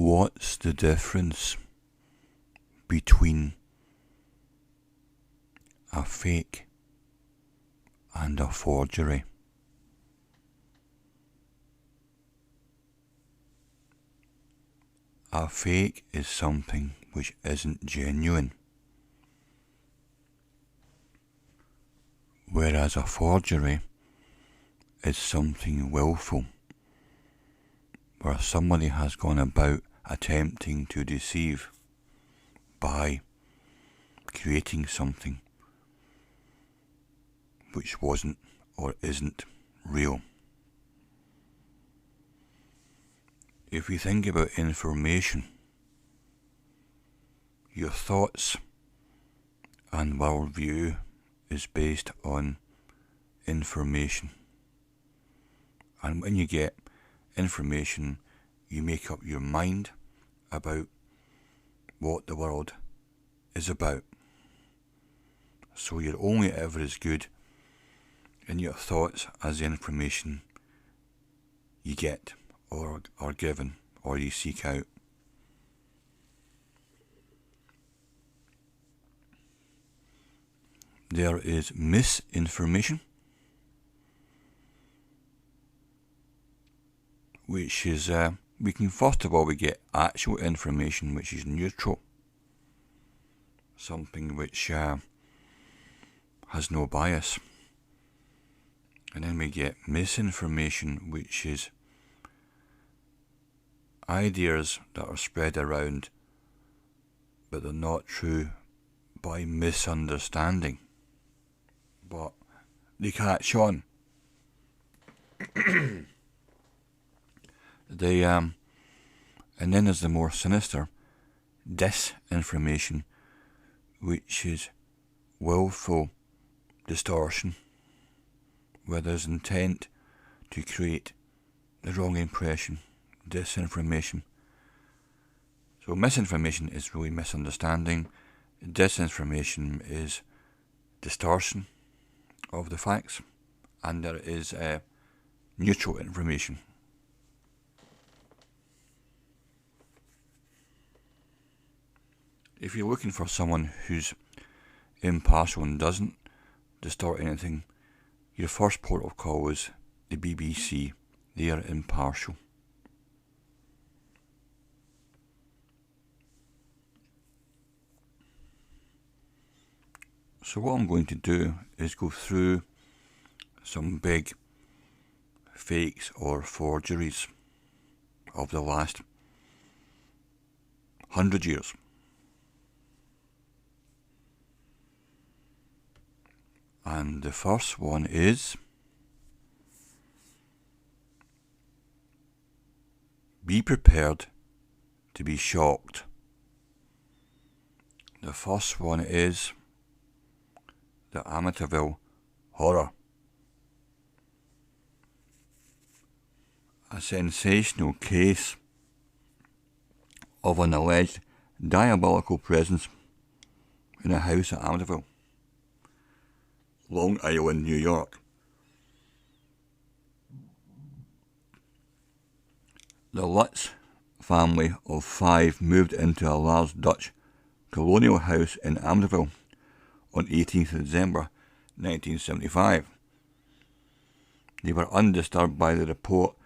What's the difference between a fake and a forgery? A fake is something which isn't genuine, whereas a forgery is something willful, where somebody has gone about attempting to deceive by creating something which wasn't or isn't real. If we think about information, your thoughts and worldview is based on information. And when you get information, you make up your mind about what the world is about. So you're only ever as good in your thoughts as the information you get or are given or you seek out. There is misinformation, which is, we get actual information which is neutral, something which has no bias. And then we get misinformation, which is ideas that are spread around but they're not true by misunderstanding, but they catch on. And then there's the more sinister disinformation, which is willful distortion, where there's intent to create the wrong impression. Disinformation. So misinformation is really misunderstanding. Disinformation is distortion of the facts, and there is neutral information. If you're looking for someone who's impartial and doesn't distort anything, your first port of call is the BBC. They are impartial. So what I'm going to do is go through some big fakes or forgeries of the last 100 years. And the first one is be prepared to be shocked. The first one is the Amityville Horror. A sensational case of an alleged diabolical presence in a house at Amityville, Long Island, New York. The Lutz family of 5 moved into a large Dutch colonial house in Amityville on 18th of December 1975. They were undisturbed by the report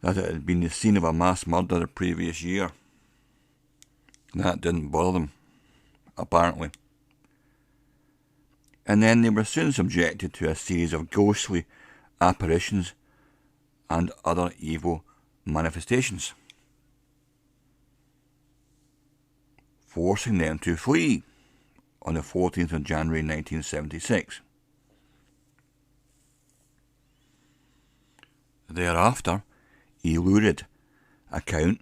that it had been the scene of a mass murder the previous year. That didn't bother them, apparently. And then they were soon subjected to a series of ghostly apparitions and other evil manifestations, forcing them to flee on the 14th of January 1976. Thereafter, a lurid account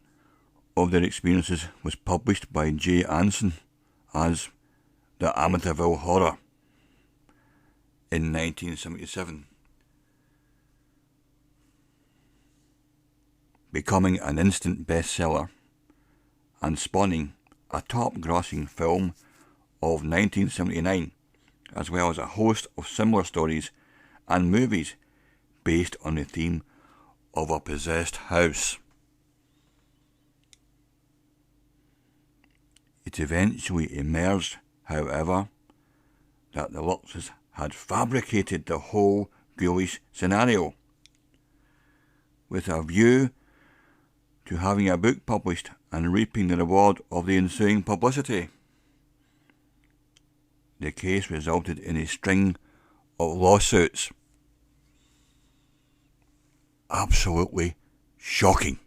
of their experiences was published by Jay Anson as The Amityville Horror in 1977, becoming an instant bestseller and spawning a top-grossing film of 1979, as well as a host of similar stories and movies based on the theme of a possessed house. It eventually emerged, however, that the Luxes had fabricated the whole ghoulish scenario with a view to having a book published and reaping the reward of the ensuing publicity. The case resulted in a string of lawsuits. Absolutely shocking.